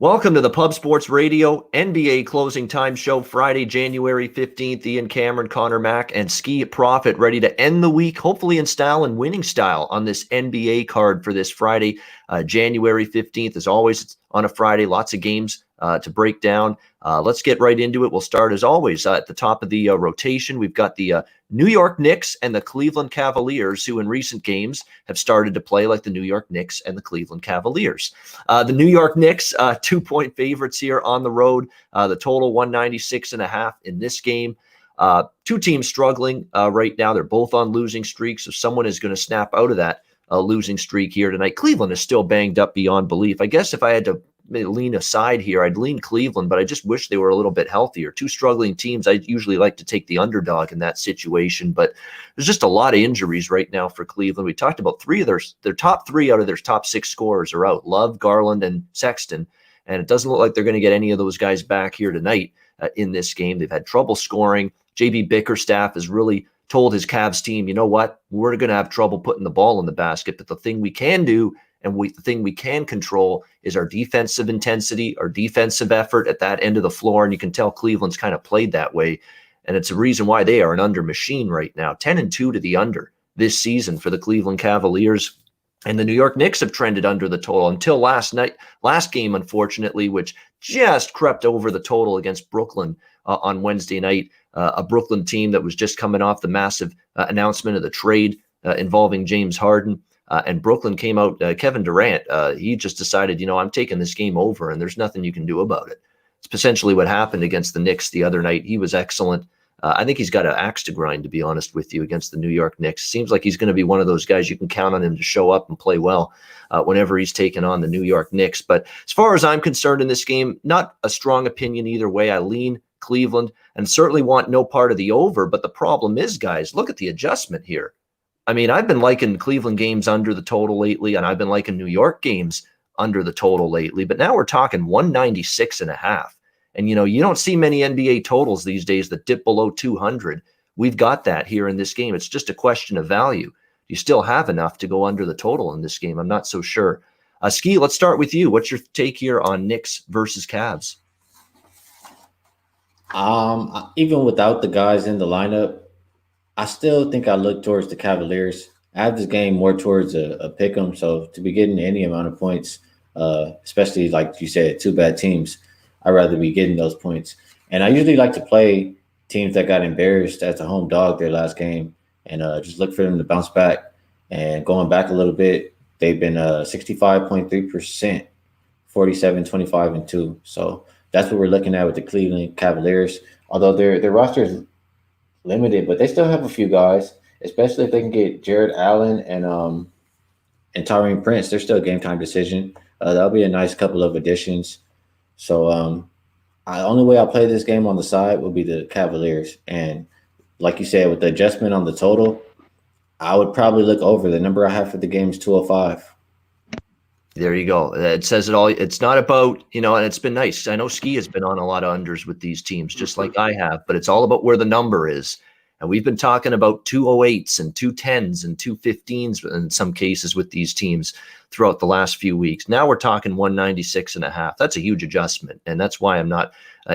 Welcome to the Pub Sports Radio NBA Closing Time Show, Friday, January 15th. Ian Cameron, Conor Mack, and Skee Profit ready to end the week, hopefully in style and winning style on this NBA card for this Friday, January 15th. As always, it's on a Friday, lots of games to break down. Let's get right into it. We'll start, as always, at the top of the rotation. We've got the New York Knicks and the Cleveland Cavaliers, who in recent games have started to play like the New York Knicks and the Cleveland Cavaliers. The New York Knicks, 2-point favorites here on the road. The total 196.5 in this game. Two teams struggling right now. They're both on losing streaks, so someone is going to snap out of that losing streak here tonight. Cleveland is still banged up beyond belief. I guess if I had to lean aside here, I'd lean Cleveland, but I just wish they were a little bit healthier. Two struggling teams. I usually like to take the underdog in that situation, but there's just a lot of injuries right now for Cleveland. We talked about three of their top three out of their top six scorers are out: Love, Garland, and Sexton, and it doesn't look like they're going to get any of those guys back here tonight in this game. They've had trouble scoring. JB Bickerstaff has really told his Cavs team, you know what, we're going to have trouble putting the ball in the basket, but the thing we can do and the thing we can control is our defensive intensity, our defensive effort at that end of the floor. And you can tell Cleveland's kind of played that way. And it's a reason why they are an under machine right now. 10-2 to the under this season for the Cleveland Cavaliers. And the New York Knicks have trended under the total until last game, unfortunately, which just crept over the total against Brooklyn on Wednesday night. A Brooklyn team that was just coming off the massive announcement of the trade involving James Harden. And Brooklyn came out, Kevin Durant, he just decided, I'm taking this game over and there's nothing you can do about it. It's essentially what happened against the Knicks the other night. He was excellent. I think he's got an axe to grind, to be honest with you, against the New York Knicks. Seems like he's going to be one of those guys you can count on him to show up and play well whenever he's taken on the New York Knicks. But as far as I'm concerned in this game, not a strong opinion either way. I lean Cleveland and certainly want no part of the over. But the problem is, guys, look at the adjustment here. I mean, I've been liking Cleveland games under the total lately, and I've been liking New York games under the total lately. But now we're talking 196.5. And, you don't see many NBA totals these days that dip below 200. We've got that here in this game. It's just a question of value. You still have enough to go under the total in this game? I'm not so sure. Skee, let's start with you. What's your take here on Knicks versus Cavs? Even without the guys in the lineup, I still think I look towards the Cavaliers. I have this game more towards a pick 'em, so to be getting any amount of points, especially like you said, two bad teams, I'd rather be getting those points. And I usually like to play teams that got embarrassed as a home dog their last game and just look for them to bounce back. And going back a little bit, they've been 65.3%, 47, 25, and 2. So that's what we're looking at with the Cleveland Cavaliers. Although their roster is limited, but they still have a few guys, especially if they can get Jared Allen and Taurean Prince. They're still a game time decision. That'll be a nice couple of additions. So the only way I'll play this game on the side will be the Cavaliers. And like you said, with the adjustment on the total, I would probably look over. The number I have for the game is 205. There you go. It says it all. It's not about, and it's been nice. I know Skee has been on a lot of unders with these teams, just like I have, but it's all about where the number is. And we've been talking about 208s and 210s and 215s in some cases with these teams throughout the last few weeks. Now we're talking 196.5. That's a huge adjustment. And that's why I'm not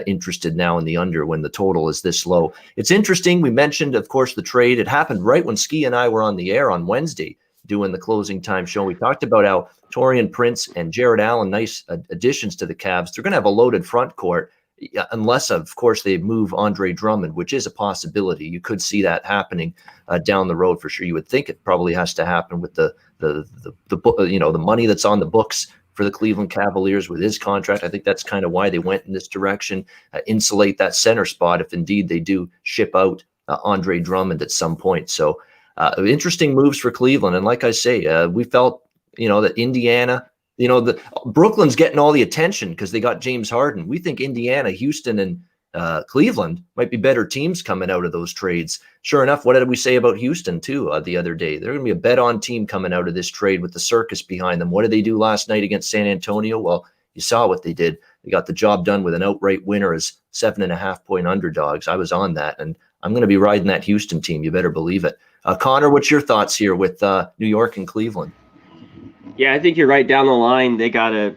interested now in the under when the total is this low. It's interesting. We mentioned, of course, the trade. It happened right when Skee and I were on the air on Wednesday doing the closing time show. We talked about how Taurean Prince and Jared Allen, nice additions to the Cavs. They're going to have a loaded front court unless, of course, they move Andre Drummond, which is a possibility. You could see that happening down the road for sure. You would think it probably has to happen with the money that's on the books for the Cleveland Cavaliers with his contract. I think that's kind of why they went in this direction, insulate that center spot if indeed they do ship out Andre Drummond at some point. So interesting moves for Cleveland. And like I say, we felt, that Indiana, the Brooklyn's getting all the attention because they got James Harden. We think Indiana, Houston, and Cleveland might be better teams coming out of those trades. Sure enough, what did we say about Houston too the other day? They're going to be a bet-on team coming out of this trade with the circus behind them. What did they do last night against San Antonio? Well, you saw what they did. They got the job done with an outright winner as 7.5-point underdogs. I was on that, and I'm going to be riding that Houston team. You better believe it. Conor, what's your thoughts here with New York and Cleveland? Yeah, I think you're right down the line. They got to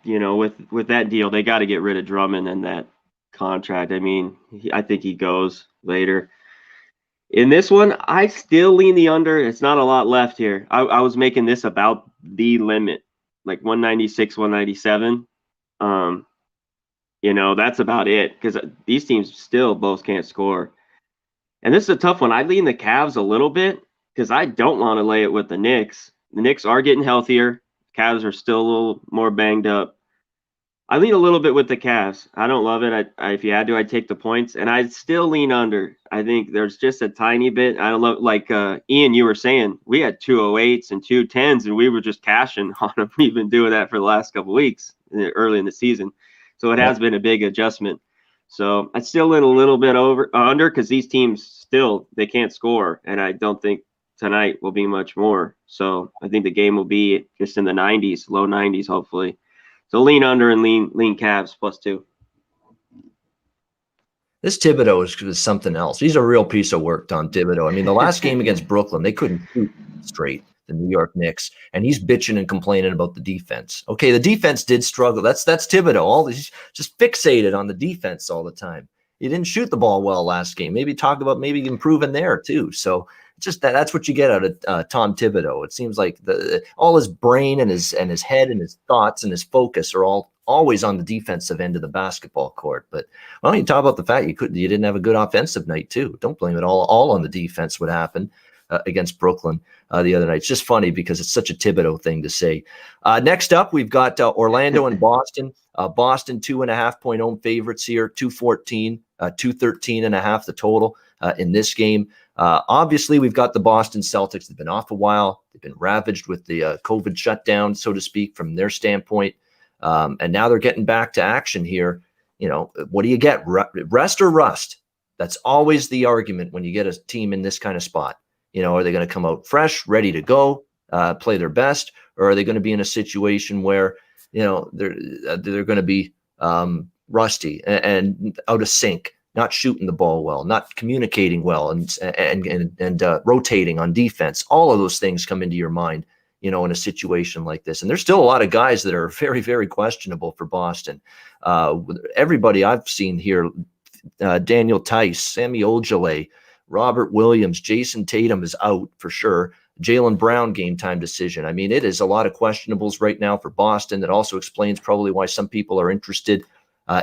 with that deal, they got to get rid of Drummond and that contract. I mean, I think he goes later. In this one, I still lean the under. It's not a lot left here. I was making this about the limit, like 196, 197. That's about it because these teams still both can't score. And this is a tough one. I lean the Cavs a little bit because I don't want to lay it with the Knicks. The Knicks are getting healthier. Cavs are still a little more banged up. I lean a little bit with the Cavs. I don't love it. If you had to, I'd take the points, and I'd still lean under. I think there's just a tiny bit. I don't love, like Ian, you were saying, we had 208s and 210s, and we were just cashing on them. We've been doing that for the last couple of weeks early in the season, so it has been a big adjustment. So I'd still lean a little bit under because these teams still they can't score, and I don't think tonight will be much more. So I think the game will be just in the 90s, low 90s, hopefully. So lean under and lean Cavs +2. This Thibodeau is something else. He's a real piece of work, Tom Thibodeau. I mean, the last game against Brooklyn, they couldn't shoot straight, the New York Knicks, and he's bitching and complaining about the defense. Okay, the defense did struggle. That's Thibodeau. He's just fixated on the defense all the time. He didn't shoot the ball well last game. Maybe talk about maybe improving there too. So just that's what you get out of Tom Thibodeau. It seems like all his brain and his head and his thoughts and his focus are all always on the defensive end of the basketball court. But why don't you talk about the fact you didn't have a good offensive night too? Don't blame it all on the defense. What happened against Brooklyn the other night? It's just funny because it's such a Thibodeau thing to say. Next up, we've got Orlando and Boston. Boston 2.5-point home favorites here, 214, 213.5 the total in this game. Obviously, we've got the Boston Celtics. They've been off a while. They've been ravaged with the COVID shutdown, so to speak, from their standpoint. And now they're getting back to action here. What do you get? Rest or rust? That's always the argument when you get a team in this kind of spot. Are they going to come out fresh, ready to go, play their best, or are they going to be in a situation where they're going to be rusty and out of sync, not shooting the ball well, not communicating well, and rotating on defense? All of those things come into your mind, in a situation like this. And there's still a lot of guys that are very, very questionable for Boston. Everybody I've seen here, Daniel Tice, Sammy Ojale, Robert Williams, Jason Tatum is out for sure. Jaylen Brown game time decision. I mean, it is a lot of questionables right now for Boston. That also explains probably why some people are interested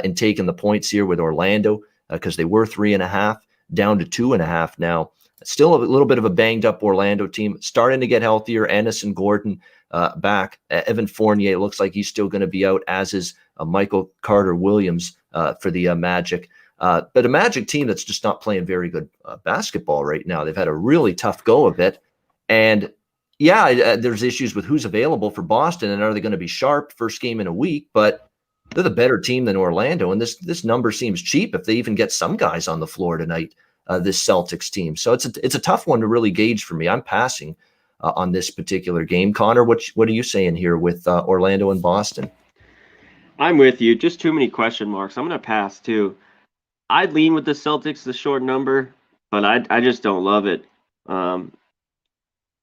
in taking the points here with Orlando, because they were 3.5 down to 2.5 now. Still a little bit of a banged up Orlando team, starting to get healthier. Ennis and Gordon back. Evan Fournier looks like he's still going to be out, as is Michael Carter-Williams for the Magic. But a Magic team that's just not playing very good basketball right now. They've had a really tough go of it. And there's issues with who's available for Boston, and are they going to be sharp first game in a week? But they're the better team than Orlando, and this number seems cheap if they even get some guys on the floor tonight. This Celtics team, so it's a tough one to really gauge for me. I'm passing on this particular game. Connor, what are you saying here with Orlando and Boston? I'm with you. Just too many question marks. I'm going to pass too. I'd lean with the Celtics, the short number, but I just don't love it.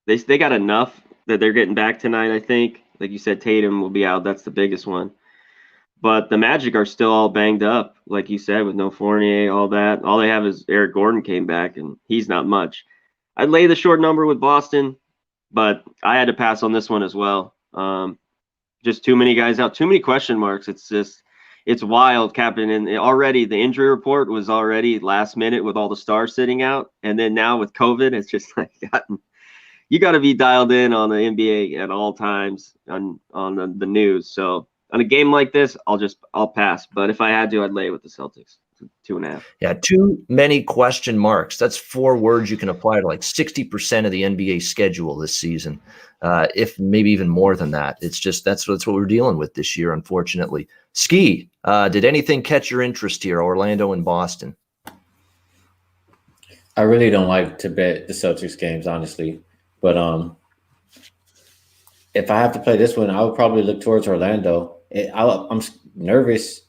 They got enough that they're getting back tonight, I think. Like you said, Tatum will be out. That's the biggest one. But the Magic are still all banged up, like you said, with no Fournier, all that. All they have is Eric Gordon came back, and he's not much. I'd lay the short number with Boston, but I had to pass on this one as well. Just too many guys out, too many question marks. It's wild, Captain. And already the injury report was already last minute with all the stars sitting out. And then now with COVID, it's just like you got to be dialed in on the NBA at all times on the news. So on a game like this, I'll pass. But if I had to, I'd lay with the Celtics. 2.5. Yeah, too many question marks. That's 4 words you can apply to like 60% of the NBA schedule this season, if maybe even more than that. It's just that's what we're dealing with this year, unfortunately. Skee, did anything catch your interest here, Orlando and Boston? I really don't like to bet the Celtics games, honestly. But if I have to play this one, I would probably look towards Orlando. I'm nervous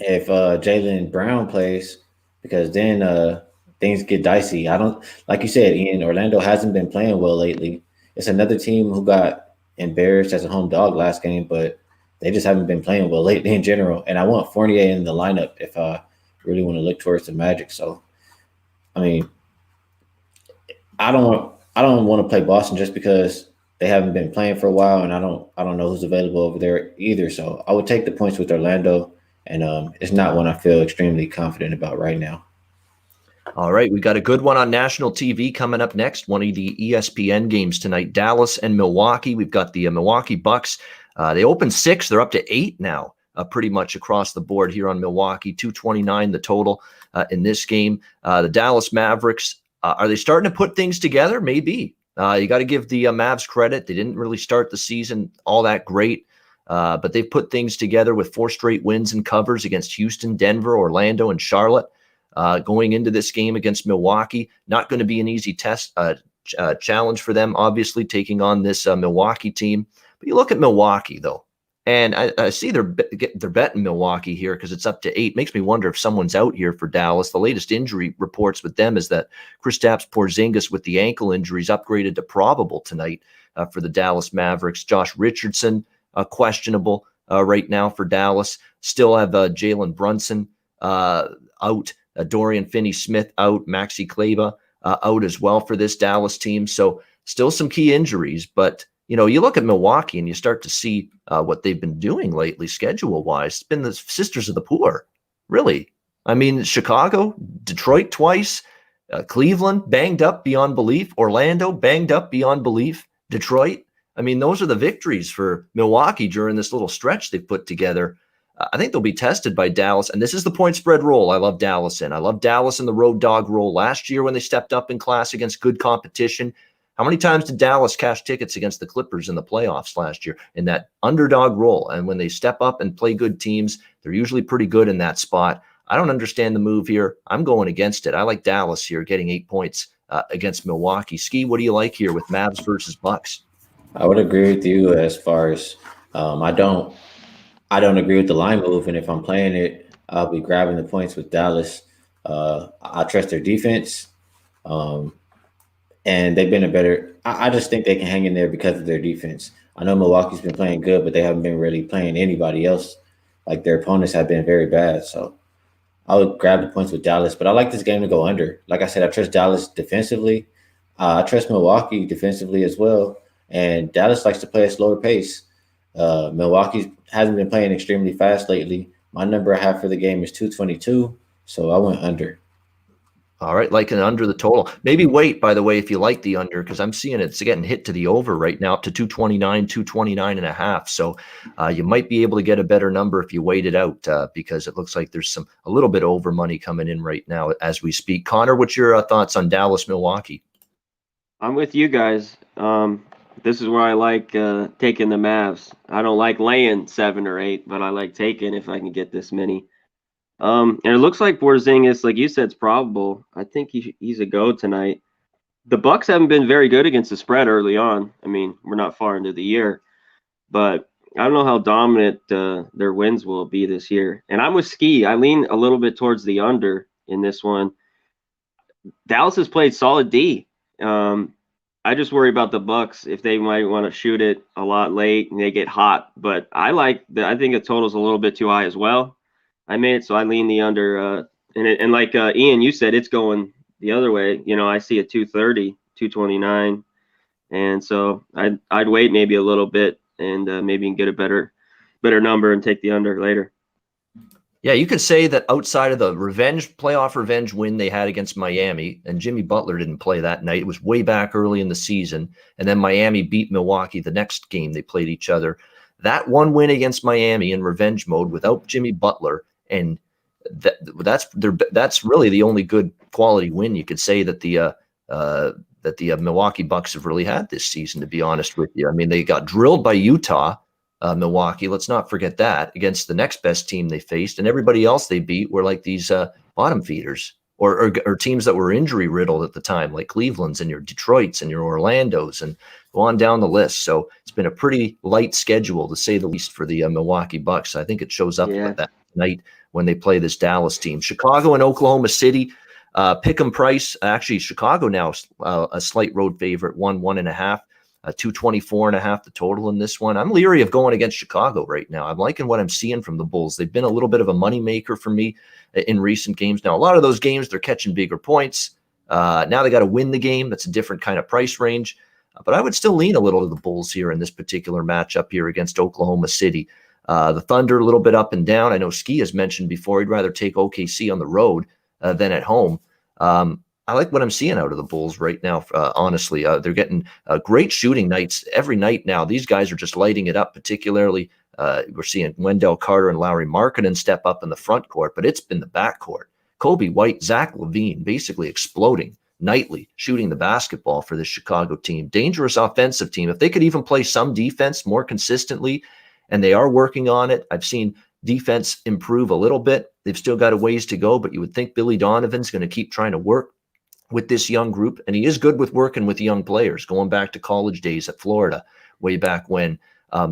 if Jaylen Brown plays, because then things get dicey. I don't, like you said, Ian, Orlando hasn't been playing well lately. It's another team who got embarrassed as a home dog last game, but they just haven't been playing well lately in general. And I want Fournier in the lineup if I really want to look towards the Magic. So, I mean, I don't want to play Boston just because they haven't been playing for a while, and I don't know who's available over there either. So I would take the points with Orlando, and it's not one I feel extremely confident about right now. All right, we got a good one on national TV coming up next. One of the ESPN games tonight, Dallas and Milwaukee. We've got the Milwaukee Bucks. They opened 6. They're up to 8 now, pretty much across the board here on Milwaukee. 229 the total in this game. The Dallas Mavericks, are they starting to put things together? Maybe. You got to give the Mavs credit. They didn't really start the season all that great, but they've put things together with 4 straight wins and covers against Houston, Denver, Orlando, and Charlotte. Going into this game against Milwaukee, not going to be an easy challenge for them, obviously, taking on this Milwaukee team. But you look at Milwaukee, though, and I see they're betting Milwaukee here because it's up to 8. Makes me wonder if someone's out here for Dallas. The latest injury reports with them is that Kristaps Porzingis with the ankle injuries upgraded to probable tonight for the Dallas Mavericks. Josh Richardson questionable right now for Dallas. Still have Jalen Brunson out. Dorian Finney-Smith out, Maxi Kleber out as well for this Dallas team. So still some key injuries, but you look at Milwaukee and you start to see what they've been doing lately schedule-wise. It's been the sisters of the poor, really. I mean, Chicago, Detroit twice, Cleveland banged up beyond belief, Orlando banged up beyond belief, Detroit. I mean, those are the victories for Milwaukee during this little stretch they've put together. I think they'll be tested by Dallas, and this is the point spread role I love Dallas in. I love Dallas in the road dog role last year when they stepped up in class against good competition. How many times did Dallas cash tickets against the Clippers in the playoffs last year in that underdog role? And when they step up and play good teams, they're usually pretty good in that spot. I don't understand the move here. I'm going against it. I like Dallas here getting 8 points against Milwaukee. Skee, what do you like here with Mavs versus Bucks? I would agree with you as far as I don't agree with the line move, and if I'm playing it, I'll be grabbing the points with Dallas. I trust their defense, and they've been I just think they can hang in there because of their defense. I know Milwaukee's been playing good, but they haven't been really playing anybody else. Like, their opponents have been very bad, so I would grab the points with Dallas. But I like this game to go under. Like I said, I trust Dallas defensively. I trust Milwaukee defensively as well, and Dallas likes to play a slower pace. Milwaukee hasn't been playing extremely fast lately. My number I have for the game is 222, so I went under. All right, like an under the total. Maybe wait, by the way, if you like the under, because I'm seeing it's getting hit to the over right now, up to 229 and a half. So you might be able to get a better number if you wait it out, because it looks like there's a little bit of over money coming in right now as we speak. Connor, what's your thoughts on Dallas, Milwaukee? I'm with you guys. This is where I like taking the Mavs. I don't like laying 7 or 8, but I like taking if I can get this many. And it looks like Porzingis, like you said, is probable. I think he's a go tonight. The Bucks haven't been very good against the spread early on. I mean, we're not far into the year, but I don't know how dominant their wins will be this year. And I'm with Skee. I lean a little bit towards the under in this one. Dallas has played solid D. I just worry about the Bucks if they might want to shoot it a lot late and they get hot. But I think the total's a little bit too high as well. I made it, so I lean the under. And like Ian, you said, it's going the other way. I see a 230, 229, and so I'd wait maybe a little bit and maybe can get a better number and take the under later. Yeah, you could say that outside of the playoff revenge win they had against Miami, and Jimmy Butler didn't play that night. It was way back early in the season. And then Miami beat Milwaukee the next game they played each other. That one win against Miami in revenge mode without Jimmy Butler, and that's really the only good quality win you could say that the Milwaukee Bucks have really had this season, to be honest with you. I mean, they got drilled by Utah. Milwaukee, let's not forget that, against the next best team they faced, and everybody else they beat were like these bottom feeders or teams that were injury riddled at the time, like Cleveland's and your Detroits and your Orlandos, and go on down the list. So it's been a pretty light schedule, to say the least, for the Milwaukee Bucks. I think it shows up with that tonight when they play this Dallas team. Chicago and Oklahoma City, pick 'em price. Actually, Chicago now a slight road favorite, 1.5. 224.5 the total in this one. I'm leery of going against Chicago right now. I'm liking what I'm seeing from the Bulls. They've been a little bit of a moneymaker for me in recent games. Now, a lot of those games, they're catching bigger points. Now they got to win the game. That's a different kind of price range. But I would still lean a little to the Bulls here in this particular matchup here against Oklahoma City. The Thunder, a little bit up and down. I know Skee has mentioned before he'd rather take OKC on the road than at home. I like what I'm seeing out of the Bulls right now, honestly. They're getting great shooting nights every night now. These guys are just lighting it up, particularly. We're seeing Wendell Carter and Lauri Markkanen step up in the front court, but it's been the back court. Kobe White, Zach LaVine basically exploding nightly, shooting the basketball for this Chicago team. Dangerous offensive team. If they could even play some defense more consistently, and they are working on it. I've seen defense improve a little bit. They've still got a ways to go, but you would think Billy Donovan's going to keep trying to work with this young group, and he is good with working with young players, going back to college days at Florida way back when.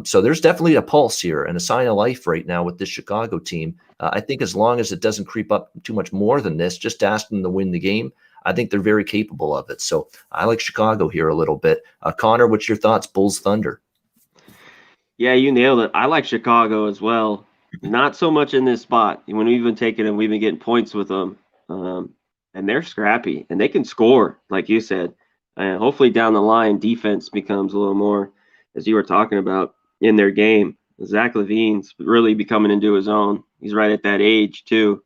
So there's definitely a pulse here and a sign of life right now with this Chicago team. I think as long as it doesn't creep up too much more than this, just asking them to win the game, I think they're very capable of it. So I like Chicago here a little bit. Connor, what's your thoughts? Bulls Thunder. Yeah, you nailed it. I like Chicago as well. Not so much in this spot. When we've been taking them, we've been getting points with them. And they're scrappy, and they can score, like you said. And hopefully down the line, defense becomes a little more, as you were talking about, in their game. Zach LaVine's really becoming into his own. He's right at that age, too,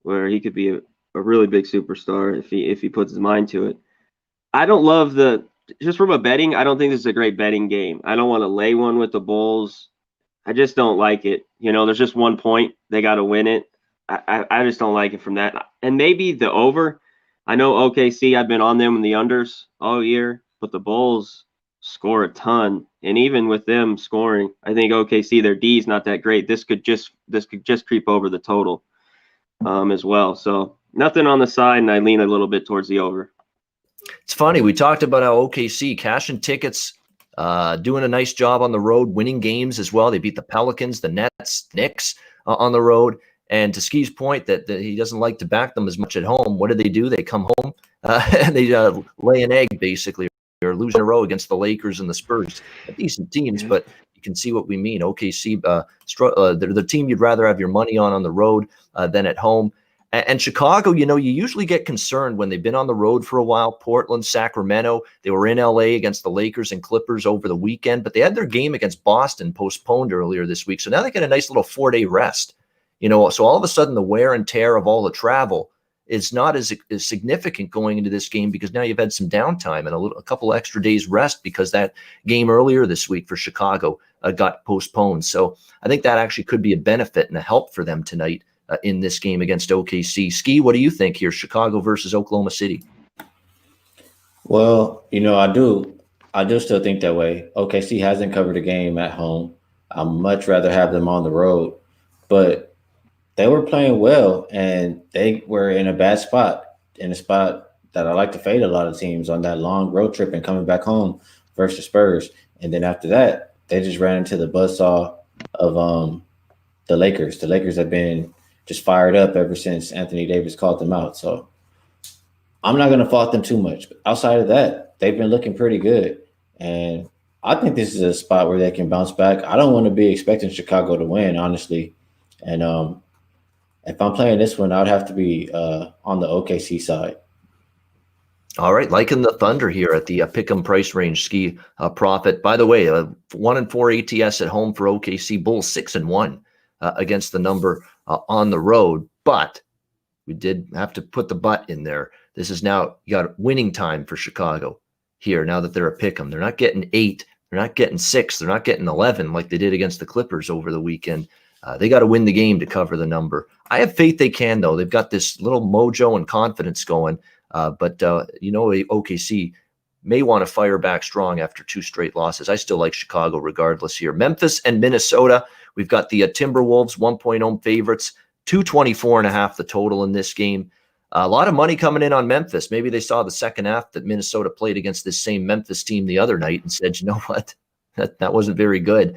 where he could be a really big superstar if he puts his mind to it. I don't love just from a betting, I don't think this is a great betting game. I don't want to lay one with the Bulls. I just don't like it. There's just 1 point. They got to win it. I just don't like it from that. And maybe the over. I know OKC, I've been on them in the unders all year, but the Bulls score a ton. And even with them scoring, I think OKC, their D is not that great. This could just creep over the total as well. So nothing on the side, and I lean a little bit towards the over. It's funny. We talked about how OKC cashing tickets, doing a nice job on the road, winning games as well. They beat the Pelicans, the Nets, Knicks on the road. And to Skee's point that he doesn't like to back them as much at home, what do? They come home and they lay an egg, basically, or lose in a row against the Lakers and the Spurs. Decent teams, but you can see what we mean. OKC, they're the team you'd rather have your money on the road than at home. And Chicago, you usually get concerned when they've been on the road for a while. Portland, Sacramento, they were in LA against the Lakers and Clippers over the weekend, but they had their game against Boston postponed earlier this week. So now they get a nice little 4-day rest. So all of a sudden the wear and tear of all the travel is not as significant going into this game because now you've had some downtime and a couple extra days rest because that game earlier this week for Chicago got postponed. So I think that actually could be a benefit and a help for them tonight in this game against OKC. Skee, what do you think here, Chicago versus Oklahoma City? Well, I do still think that way. OKC hasn't covered a game at home. I'd much rather have them on the road, but they were playing well, and they were in a bad spot, in a spot that I like to fade a lot of teams on that long road trip and coming back home versus Spurs. And then after that, they just ran into the buzzsaw of the Lakers. The Lakers have been just fired up ever since Anthony Davis called them out. So I'm not going to fault them too much. But outside of that, they've been looking pretty good. And I think this is a spot where they can bounce back. I don't want to be expecting Chicago to win, honestly. And if I'm playing this one, I would have to be on the OKC side. All right, liking the Thunder here at the pick'em price range. Skee profit. By the way, 1-4 ATS at home for OKC. Bulls 6-1 against the number on the road, but we did have to put the but in there. This is now you got winning time for Chicago here. Now that they're a pick'em, they're not getting 8, they're not getting 6, they're not getting 11 like they did against the Clippers over the weekend. They got to win the game to cover the number. I have faith they can, though. They've got this little mojo and confidence going. But OKC may want to fire back strong after 2 straight losses. I still like Chicago regardless here. Memphis and Minnesota. We've got the Timberwolves 1-point home favorites, 224.5 the total in this game. A lot of money coming in on Memphis. Maybe they saw the second half that Minnesota played against this same Memphis team the other night and said, you know what, that wasn't very good.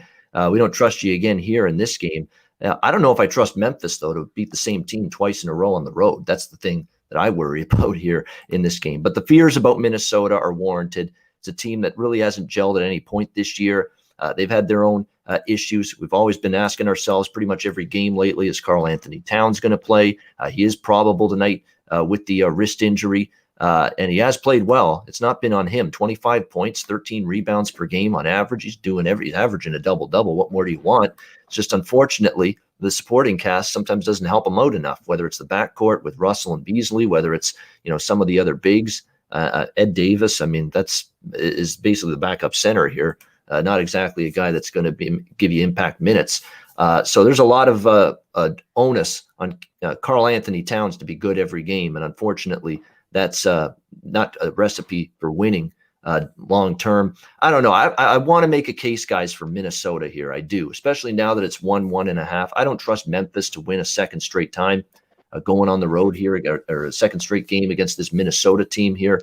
We don't trust you again here in this game. I don't know if I trust Memphis, though, to beat the same team twice in a row on the road. That's the thing that I worry about here in this game. But the fears about Minnesota are warranted. It's a team that really hasn't gelled at any point this year. They've had their own issues. We've always been asking ourselves pretty much every game lately, is Karl Anthony Towns going to play? He is probable tonight with the wrist injury, and he has played well. It's not been on him. 25 points, 13 rebounds per game on average. He's averaging a double-double. What more do you want? It's just unfortunately the supporting cast sometimes doesn't help him out enough, whether it's the backcourt with Russell and Beasley, whether it's some of the other bigs. Ed Davis, I mean, is basically the backup center here. Not exactly a guy that's going to give you impact minutes. So there's a lot of onus on Karl Anthony Towns to be good every game. And unfortunately, that's not a recipe for winning long term. I don't know. I want to make a case, guys, for Minnesota here. I do, especially now that it's 1-1.5. I don't trust Memphis to win a second straight time going on the road here, or a second straight game against this Minnesota team here.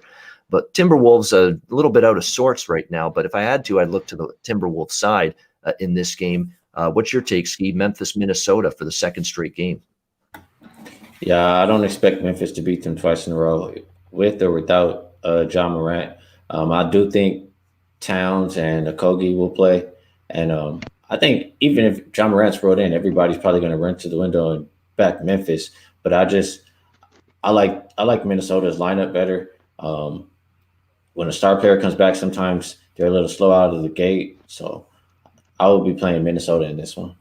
But Timberwolves a little bit out of sorts right now. But if I had to, I'd look to the Timberwolves side in this game. What's your take, Skee? Memphis, Minnesota for the second straight game. Yeah, I don't expect Memphis to beat them twice in a row, with or without John Morant. I do think Towns and Okogie will play. And I think even if John Morant's rolled in, everybody's probably going to run to the window and back Memphis. But I like Minnesota's lineup better. When a star player comes back, sometimes they're a little slow out of the gate. So I will be playing Minnesota in this one.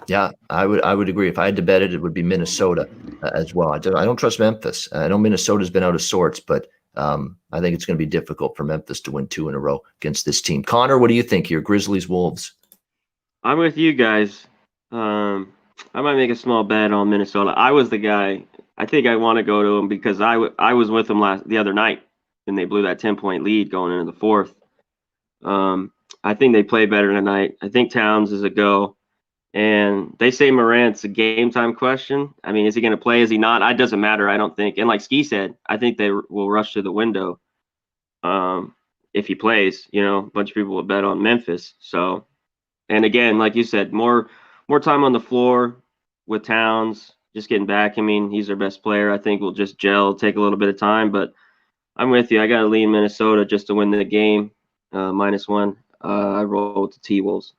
Yeah, I would agree. If I had to bet it, it would be Minnesota as well. I don't trust Memphis. I know Minnesota's been out of sorts, but I think it's going to be difficult for Memphis to win 2 in a row against this team. Conor, what do you think here? Grizzlies, Wolves. I'm with you guys. I might make a small bet on Minnesota. I was the guy. I think I want to go to them because I was with them the other night and they blew that 10-point lead going into the fourth. I think they play better tonight. I think Towns is a go. And they say Morant's a game time question. I mean, is he going to play? Is he not? It doesn't matter, I don't think. And like Skee said, I think they will rush to the window if he plays. A bunch of people will bet on Memphis. So, and again, like you said, more time on the floor with Towns, just getting back. I mean, he's their best player. I think we'll just gel, take a little bit of time. But I'm with you. I got to lean Minnesota just to win the game, -1. I roll with the T-Wolves.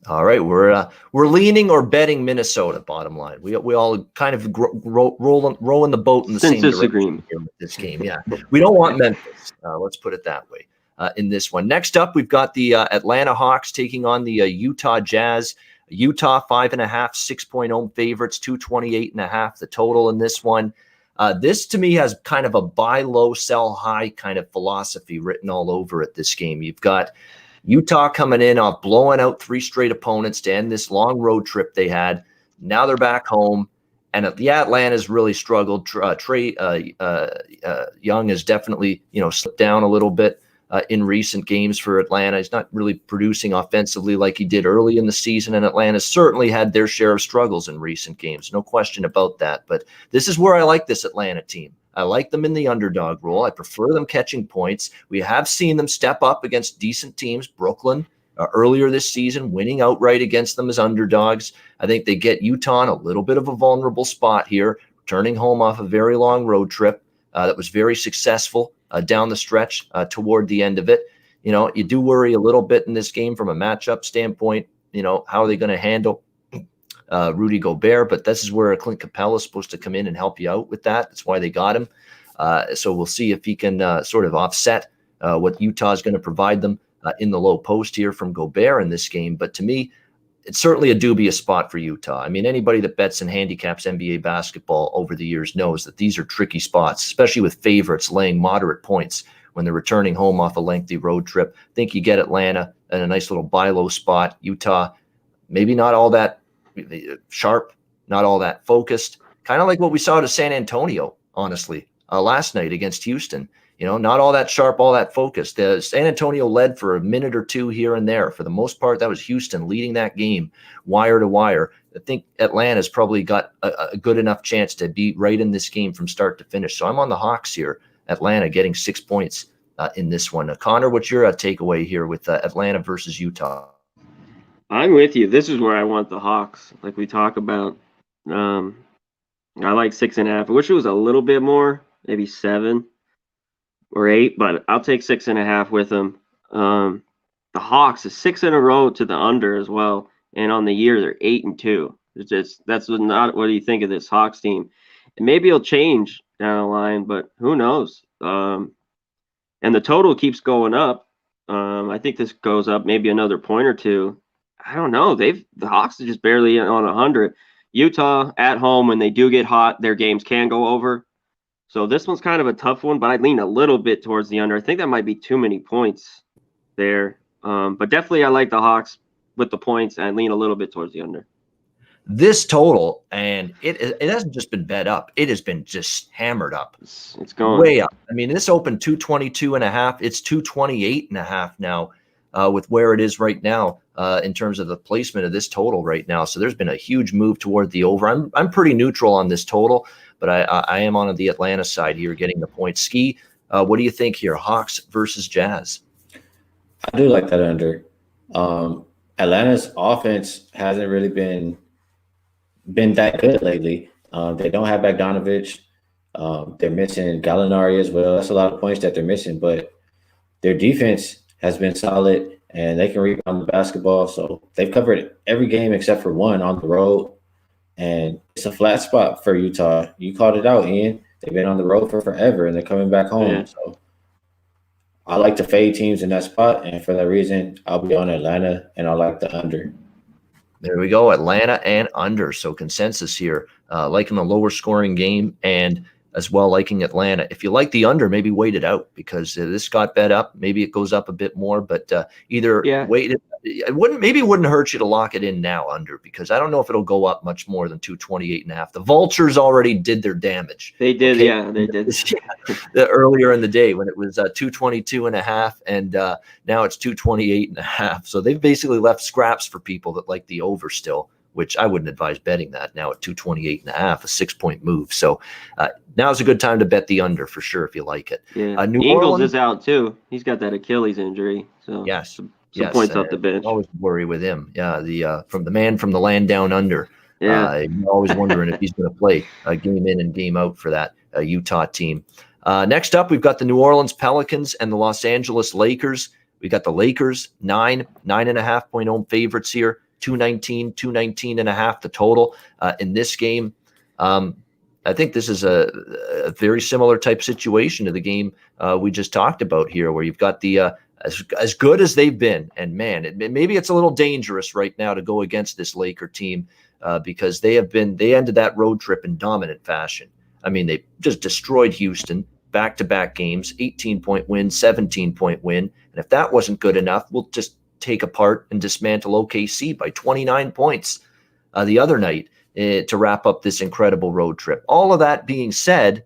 All right, we're leaning or betting Minnesota. Bottom line, we all kind of rowing the boat in the same direction with this game. Yeah, we don't want Memphis. Let's put it that way. In this one, next up, we've got the Atlanta Hawks taking on the Utah Jazz. Utah 5.5, 6-point home favorites, 228.5 the total in this one. This to me has kind of a buy low, sell high kind of philosophy written all over it. This game, you've got Utah coming in off blowing out 3 straight opponents to end this long road trip they had. Now they're back home, and Atlanta's really struggled. Trey Young has definitely slipped down a little bit in recent games for Atlanta. He's not really producing offensively like he did early in the season, and Atlanta's certainly had their share of struggles in recent games. No question about that. But this is where I like this Atlanta team. I like them in the underdog role. I prefer them catching points. We have seen them step up against decent teams. Brooklyn earlier this season, winning outright against them as underdogs. I think they get Utah in a little bit of a vulnerable spot here, returning home off a very long road trip that was very successful down the stretch toward the end of it. You do worry a little bit in this game from a matchup standpoint. How are they going to handle Rudy Gobert? But this is where Clint Capella is supposed to come in and help you out with that. That's why they got him. So we'll see if he can sort of offset what Utah is going to provide them in the low post here from Gobert in this game. But to me, it's certainly a dubious spot for Utah. I mean, anybody that bets and handicaps NBA basketball over the years knows that these are tricky spots, especially with favorites laying moderate points when they're returning home off a lengthy road trip. I think you get Atlanta in a nice little buy low spot. Utah, maybe not all that sharp, not all that focused, kind of like what we saw to San Antonio, honestly, last night against Houston. Not all that sharp, all that focused. San Antonio led for a minute or two here and there. For the most part, that was Houston leading that game wire to wire. I think Atlanta's probably got a good enough chance to be right in this game from start to finish. So I'm on the Hawks here. Atlanta getting 6 points in this one. Conor, what's your takeaway here with Atlanta versus Utah? I'm with you. This is where I want the Hawks, like we talk about. I like 6.5. I wish it was a little bit more, maybe 7. or 8, but I'll take 6.5 with them. The Hawks is 6 in a row to the under as well, and on the year they're 8-2. It's just that's not what do you think of this Hawks team? And maybe it'll change down the line, but who knows? And the total keeps going up. I think this goes up maybe another point or two. I don't know. The Hawks are just barely on 100. Utah at home, when they do get hot, their games can go over. So this one's kind of a tough one, but I'd lean a little bit towards the under. I think that might be too many points there. But definitely I like the Hawks with the points, and I lean a little bit towards the under. This total, and it hasn't just been bet up. It has been just hammered up. It's going way up. I mean, this opened 222.5. It's 228.5 now with where it is right now in terms of the placement of this total right now. So there's been a huge move toward the over. I'm pretty neutral on this total, but I am on the Atlanta side here getting the points. Skee, what do you think here? Hawks versus Jazz. I do like that under. Atlanta's offense hasn't really been that good lately. They don't have Bogdanovich. They're missing Gallinari as well. That's a lot of points that they're missing, but their defense has been solid and they can rebound the basketball. So they've covered every game except for one on the road. And it's a flat spot for Utah. You called it out, Ian. They've been on the road for forever and they're coming back home. Yeah. So I like to fade teams in that spot. And for that reason, I'll be on Atlanta and I like the under. There we go, Atlanta and under. So consensus here, liking the lower scoring game and as well liking Atlanta. If you like the under, maybe wait it out because this got bet up. Maybe it goes up a bit more, but either wait it. It wouldn't hurt you to lock it in now under because I don't know if it'll go up much more than 228.5. The Vultures already did their damage. They did, okay? Yeah, they did. Earlier in the day when it was 222.5 and now it's 228.5. So they've basically left scraps for people that like the over still, which I wouldn't advise betting that now at 228.5, a 6-point move. So now's a good time to bet the under for sure if you like it. Yeah, New Ingles Orleans is out too. He's got that Achilles injury. So yes. Some points off the bench. Always worry with him. Yeah, from the man from the land down under. Yeah, you're always wondering if he's going to play game in and game out for that Utah team. Next up, we've got the New Orleans Pelicans and the Los Angeles Lakers. We got the Lakers 9.5 point home favorites here. 219.5 the total in this game. I think this is a very similar type situation to the game we just talked about here, where you've got the as good as they've been, and man, maybe it's a little dangerous right now to go against this Laker team because they ended that road trip in dominant fashion. I mean, they just destroyed Houston, back-to-back games, 18-point win, 17-point win, and if that wasn't good enough, we'll just take apart and dismantle OKC by 29 points the other night to wrap up this incredible road trip. All of that being said,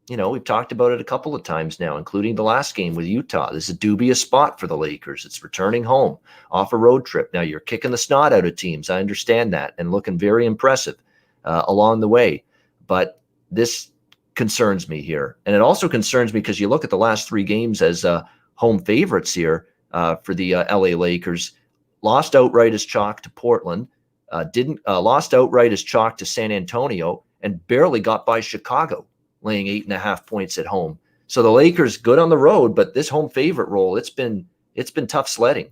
we've talked about it a couple of times now, including the last game with Utah. This is a dubious spot for the Lakers. It's returning home off a road trip. Now you're kicking the snot out of teams. I understand that and looking very impressive along the way. But this concerns me here. And it also concerns me because you look at the last 3 games as home favorites here for the LA Lakers. Lost outright as chalk to Portland. Lost outright as chalk to San Antonio and barely got by Chicago, laying 8.5 points at home. So the Lakers good on the road, but this home favorite role, it's been tough sledding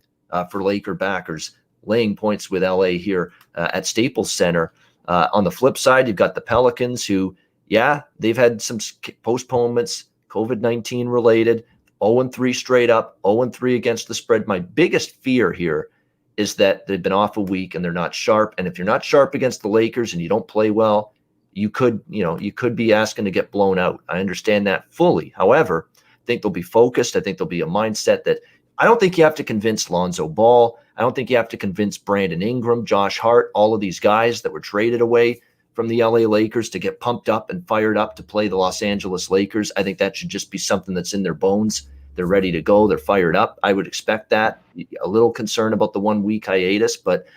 for Laker backers, laying points with LA here at Staples Center. On the flip side, you've got the Pelicans who, they've had some postponements, COVID-19 related, 0-3 straight up, 0-3 against the spread. My biggest fear here is that they've been off a week and they're not sharp. And if you're not sharp against the Lakers and you don't play well, you could be asking to get blown out. I understand that fully. However, I think they'll be focused. I think there'll be a mindset that I don't think you have to convince Lonzo Ball. I don't think you have to convince Brandon Ingram, Josh Hart, all of these guys that were traded away from the LA Lakers to get pumped up and fired up to play the Los Angeles Lakers. I think that should just be something that's in their bones. They're ready to go. They're fired up. I would expect that. A little concerned about the 1 week hiatus, but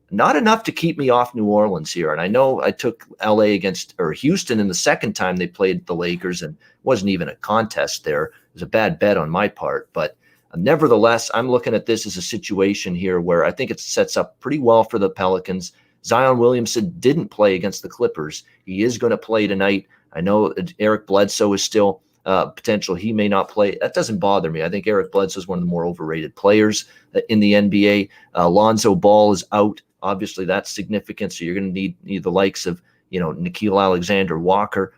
not enough to keep me off New Orleans here. And I know I took LA against Houston in the second time they played the Lakers and wasn't even a contest there. It was a bad bet on my part. But nevertheless, I'm looking at this as a situation here where I think it sets up pretty well for the Pelicans. Zion Williamson didn't play against the Clippers. He is going to play tonight. I know Eric Bledsoe is still potential he may not play. That doesn't bother me. I think Eric Bledsoe is one of the more overrated players in the NBA. Lonzo Ball is out. Obviously, that's significant. So you're going to need the likes of, Nickeil Alexander-Walker,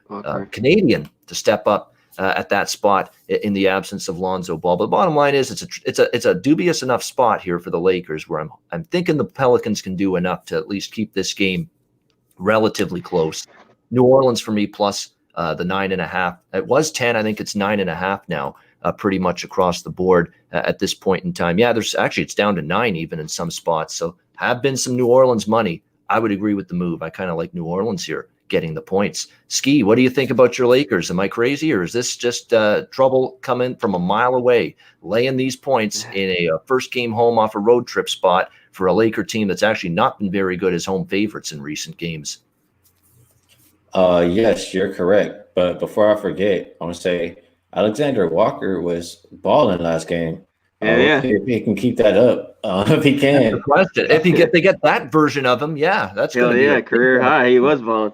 Canadian, to step up at that spot in the absence of Lonzo Ball. But the bottom line is it's a dubious enough spot here for the Lakers where I'm thinking the Pelicans can do enough to at least keep this game relatively close. New Orleans for me plus the 9.5. It was 10. I think it's 9.5 now, pretty much across the board at this point in time. Yeah, it's down to 9 even in some spots. So have been some New Orleans money. I would agree with the move. I kind of like New Orleans here getting the points. Skee, what do you think about your Lakers? Am I crazy, or is this just trouble coming from a mile away, laying these points in a first game home off a road trip spot for a Laker team that's actually not been very good as home favorites in recent games? Yes, you're correct. But before I forget, I want to say Alexander Walker was balling last game. If he can keep that up, if he can. That's the question. If they get that version of him, yeah, that's going to be a career high. He was balling.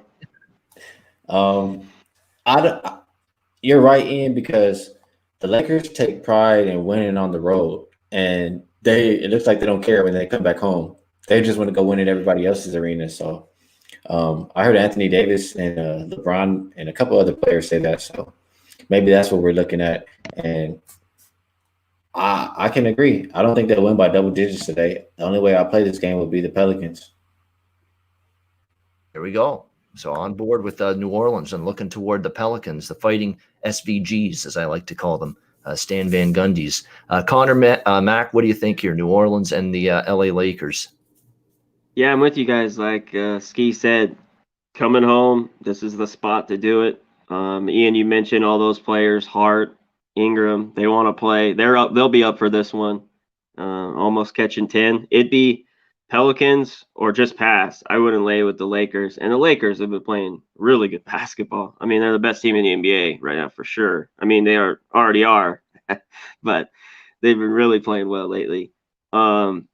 You're right, Ian, because the Lakers take pride in winning on the road, and it looks like they don't care when they come back home. They just want to go win in everybody else's arena. So I heard Anthony Davis and LeBron and a couple other players say that. So maybe that's what we're looking at. And I can agree. I don't think they'll win by double digits today. The only way I play this game would be the Pelicans. There we go. So on board with New Orleans and looking toward the Pelicans, the fighting SVGs, as I like to call them, Stan Van Gundy's. Conor, Mac, what do you think here? New Orleans and the LA Lakers. Yeah, I'm with you guys. Like Skee said, coming home, this is the spot to do it. Ian, you mentioned all those players, Hart, Ingram, they want to play. They'll be up for this one. Almost catching 10. It'd be Pelicans or just pass. I wouldn't lay with the Lakers. And the Lakers have been playing really good basketball. I mean, they're the best team in the NBA right now for sure. I mean, they already are, but they've been really playing well lately. And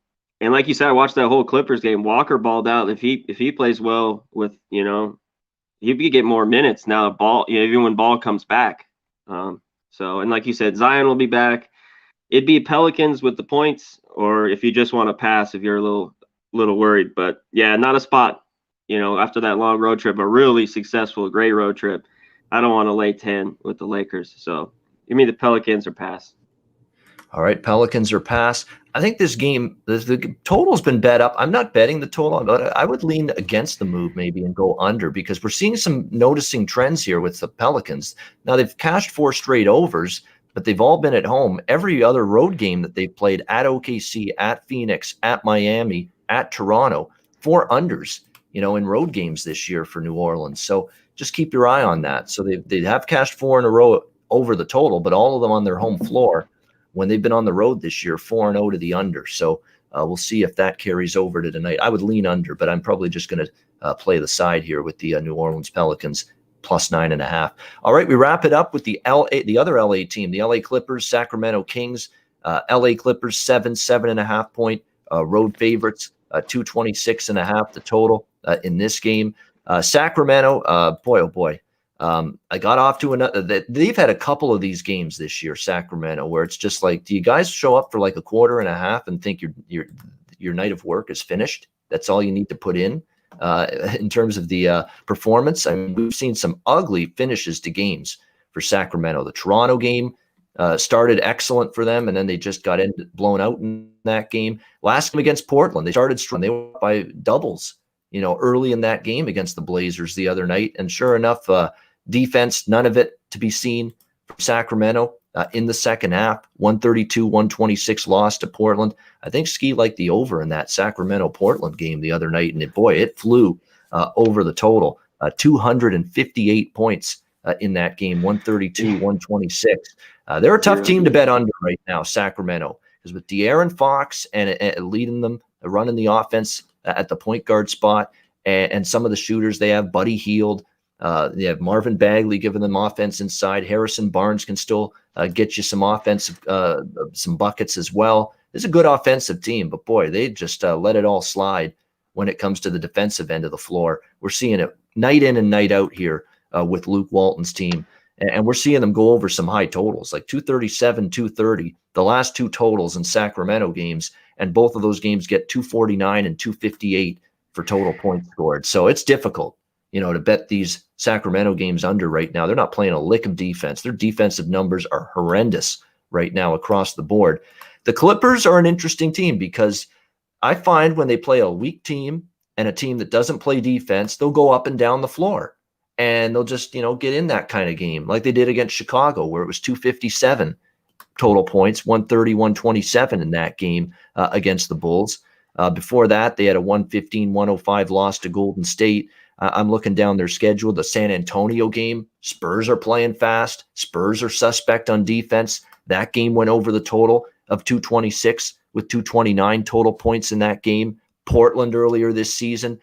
like you said, I watched that whole Clippers game. Walker balled out. If he plays well with, he could get more minutes now. Ball, even when Ball comes back. So, and like you said, Zion will be back. It'd be Pelicans with the points, or if you just want to pass, if you're a little worried. But yeah, not a spot. After that long road trip, a really successful, great road trip, I don't want to lay 10 with the Lakers. So, give me the Pelicans or pass. All right, Pelicans or pass. I think this game, the total's been bet up. I'm not betting the total, but I would lean against the move maybe and go under, because we're seeing some noticing trends here with the Pelicans. Now, they've cashed 4 straight overs, but they've all been at home. Every other road game that they've played, at OKC, at Phoenix, at Miami, at Toronto, 4 unders, in road games this year for New Orleans. So just keep your eye on that. So they have cashed 4 in a row over the total, but all of them on their home floor. When they've been on the road this year, 4-0 to the under. So we'll see if that carries over to tonight. I would lean under, but I'm probably just going to play the side here with the New Orleans Pelicans plus 9.5. All right, we wrap it up with the other LA team, the LA Clippers, Sacramento Kings. LA Clippers 7.5 point road favorites, 226.5 the total in this game. Sacramento, boy, oh boy. I got off to another. They've had a couple of these games this year, Sacramento, where it's just like, do you guys show up for like a quarter and a half and think your night of work is finished? That's all you need to put in terms of the performance. I mean, we've seen some ugly finishes to games for Sacramento. The Toronto game started excellent for them, and then they just got blown out in that game. Last game against Portland, they started strong. They were up by doubles, early in that game against the Blazers the other night, and sure enough. Defense, none of it to be seen from Sacramento in the second half. 132-126 loss to Portland. I think Skee liked the over in that Sacramento-Portland game the other night, and it flew over the total. 258 points in that game, 132-126. They're a tough team to bet under right now, Sacramento, because with De'Aaron Fox and leading them, running the offense at the point guard spot, and some of the shooters they have, Buddy Hield. They have Marvin Bagley giving them offense inside. Harrison Barnes can still get you some offensive, some buckets as well. It's a good offensive team, but boy, they just let it all slide when it comes to the defensive end of the floor. We're seeing it night in and night out here with Luke Walton's team. And we're seeing them go over some high totals, like 237, 230, the last two totals in Sacramento games. And both of those games get 249 and 258 for total points scored. So it's difficult, to bet these Sacramento games under right now. They're not playing a lick of defense. Their defensive numbers are horrendous right now across the board. The Clippers are an interesting team because I find when they play a weak team and a team that doesn't play defense, they'll go up and down the floor. And they'll just, get in that kind of game like they did against Chicago, where it was 257 total points, 130, 127 in that game against the Bulls. Before that, they had a 115-105 loss to Golden State. I'm looking down their schedule. The San Antonio game, Spurs are playing fast. Spurs are suspect on defense. That game went over the total of 226 with 229 total points in that game. Portland earlier this season,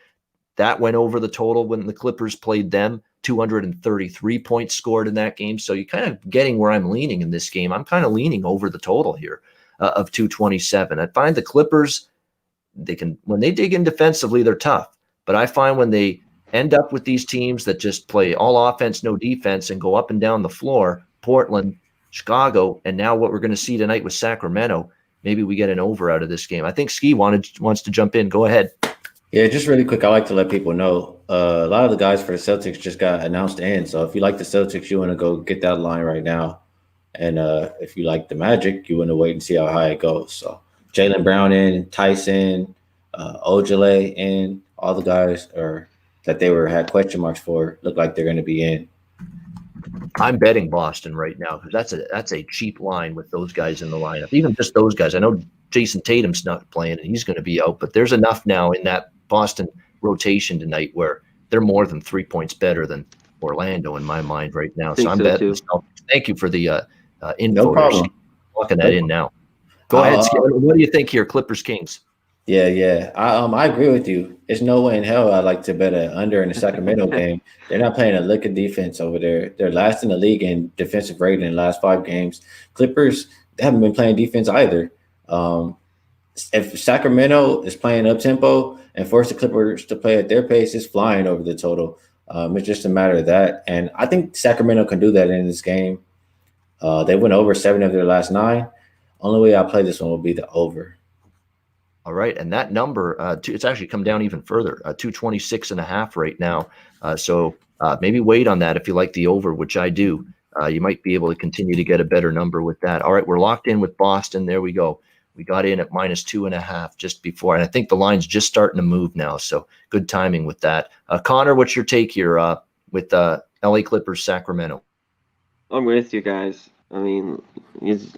that went over the total when the Clippers played them. 233 points scored in that game. So you're kind of getting where I'm leaning in this game. I'm kind of leaning over the total here of 227. I find the Clippers, when they dig in defensively, they're tough. But I find when they end up with these teams that just play all offense, no defense, and go up and down the floor, Portland, Chicago, and now what we're going to see tonight with Sacramento, maybe we get an over out of this game. I think Skee wants to jump in. Go ahead. Yeah, just really quick, I like to let people know a lot of the guys for the Celtics just got announced in. So if you like the Celtics, you want to go get that line right now. And if you like the Magic, you want to wait and see how high it goes. So Jaylen Brown in, Tyson, Ojale in, all the guys that they had question marks for look like they're going to be in. I'm betting Boston right now because that's a cheap line with those guys in the lineup. Even just those guys. I know Jason Tatum's not playing and he's going to be out, but there's enough now in that Boston rotation tonight where they're more than 3 points better than Orlando in my mind right now. So I'm betting. Thank you for the info. No problem. Locking that in now. Go ahead, Skee. What do you think here, Clippers Kings? Yeah. I agree with you. There's no way in hell I'd like to bet an under in the Sacramento game. They're not playing a lick of defense over there. They're last in the league in defensive rating in the last 5 games. Clippers, they haven't been playing defense either. If Sacramento is playing up-tempo and force the Clippers to play at their pace, it's flying over the total. It's just a matter of that. And I think Sacramento can do that in this game. They went over 7 of their last 9. Only way I play this one will be the over. All right, and that number, it's actually come down even further, 226.5 right now. So maybe wait on that if you like the over, which I do. You might be able to continue to get a better number with that. All right, we're locked in with Boston. There we go. We got in at -2.5 just before, and I think the line's just starting to move now. So good timing with that. Conor, what's your take here with LA Clippers Sacramento? I'm with you guys. I mean,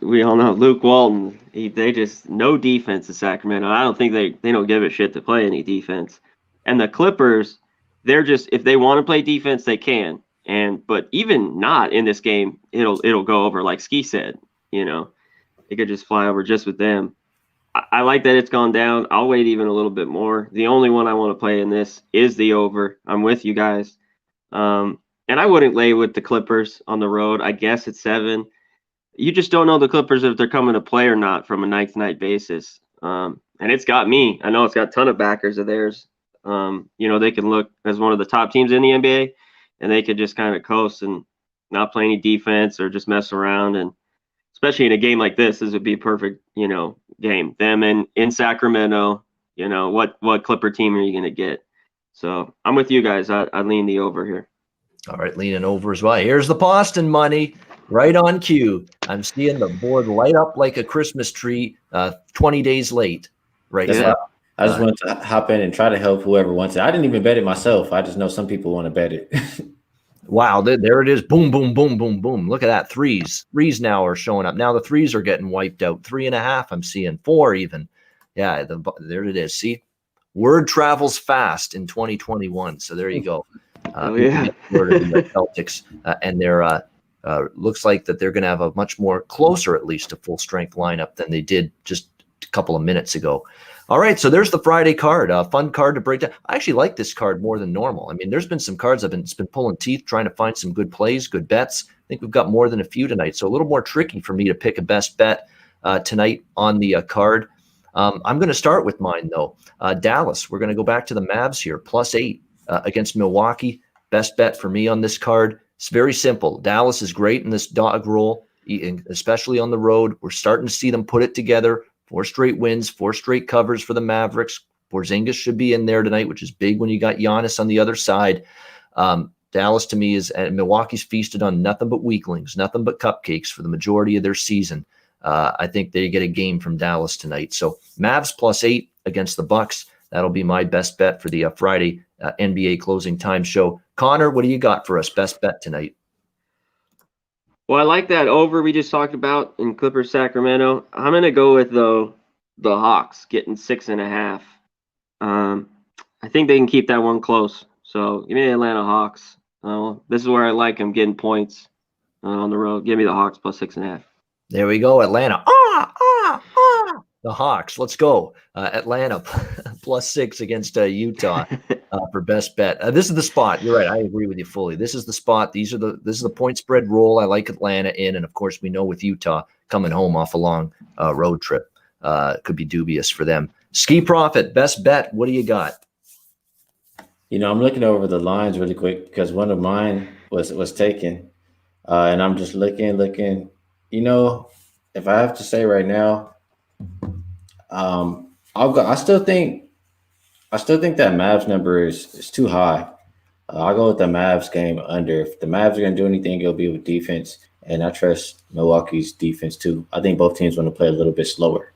we all know Luke Walton. They just no defense in Sacramento. I don't think they don't give a shit to play any defense. And the Clippers, they're just if they want to play defense, they can. But even not in this game, it'll go over like Skee said. It could just fly over just with them. I like that it's gone down. I'll wait even a little bit more. The only one I want to play in this is the over. I'm with you guys. And I wouldn't lay with the Clippers on the road. I guess it's 7. You just don't know the Clippers if they're coming to play or not from a night-to-night basis. And it's got me. I know it's got a ton of backers of theirs. They can look as one of the top teams in the NBA, and they could just kind of coast and not play any defense or just mess around. And especially in a game like this would be a perfect, game. Them in Sacramento, what Clipper team are you going to get? So I'm with you guys. I lean the over here. All right, leaning over as well. Here's the Boston money right on cue. I'm seeing the board light up like a Christmas tree 20 days late right now. I just wanted to hop in and try to help whoever wants it. I didn't even bet it myself. I just know some people want to bet it. Wow, there it is. Boom, boom, boom, boom, boom. Look at that. Threes now are showing up. Now the threes are getting wiped out. 3.5, I'm seeing 4 even. Yeah, there it is. See, word travels fast in 2021. So there you go. Word of the Celtics, and they're looks like that they're going to have a much more closer, at least, to full strength lineup than they did just a couple of minutes ago. All right, so there's the Friday card. Fun card to break down. I actually like this card more than normal. I mean, there's been some cards I've been pulling teeth trying to find some good plays, good bets. I think we've got more than a few tonight, so a little more tricky for me to pick a best bet tonight on the card. I'm going to start with mine, though. Dallas, we're going to go back to the Mavs here, +8 against Milwaukee. Best bet for me on this card, It's very simple. Dallas is great in this dog roll, especially on the road. We're starting to see them put it together. 4 straight wins, 4 straight covers for the Mavericks. Porzingis should be in there tonight, which is big when you got Giannis on the other side. Dallas, to me, and Milwaukee's feasted on nothing but weaklings, nothing but cupcakes for the majority of their season. I think they get a game from Dallas tonight. So Mavs +8 against the Bucks. That'll be my best bet for the Friday NBA closing time show. Connor, what do you got for us? Best bet tonight? Well, I like that over we just talked about in Clippers Sacramento. I'm going to go with the Hawks getting 6.5. I think they can keep that one close. So give me the Atlanta Hawks. This is where I like them getting points on the road. Give me the Hawks +6.5. There we go, Atlanta. The Hawks. Let's go. Atlanta +6 against Utah for best bet. This is the spot. You're right. I agree with you fully. This is the spot. This is the point spread roll. I like Atlanta in, and of course we know with Utah coming home off a long road trip, it could be dubious for them. Skee Profit, best bet. What do you got? I'm looking over the lines really quick because one of mine was taken, and I'm just looking. If I have to say right now, I'll go. I still think that Mavs number is too high. I'll go with the Mavs game under. If the Mavs are going to do anything, it'll be with defense, and I trust Milwaukee's defense too. I think both teams want to play a little bit slower.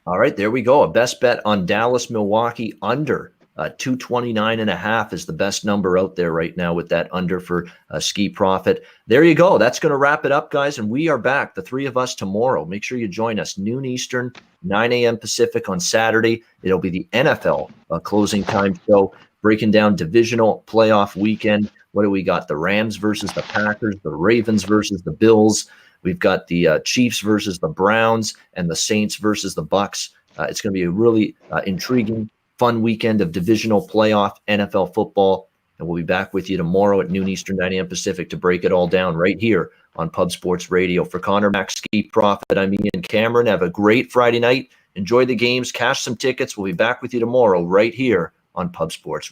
All right, there we go. A best bet on Dallas, Milwaukee under. 229.5 is the best number out there right now with that under for Skee Profit. There you go. That's going to wrap it up, guys. And we are back, the 3 of us, tomorrow. Make sure you join us, noon Eastern, 9 a.m. Pacific on Saturday. It'll be the NFL closing time show, breaking down divisional playoff weekend. What do we got? The Rams versus the Packers, the Ravens versus the Bills. We've got the Chiefs versus the Browns, and the Saints versus the Bucks. It's going to be a really intriguing, fun weekend of divisional playoff NFL football. And we'll be back with you tomorrow at noon Eastern, 9 a.m. Pacific to break it all down right here on Pub Sports Radio. For Conor, Max, Skee Profit, I'm Ian Cameron. Have a great Friday night. Enjoy the games. Cash some tickets. We'll be back with you tomorrow right here on Pub Sports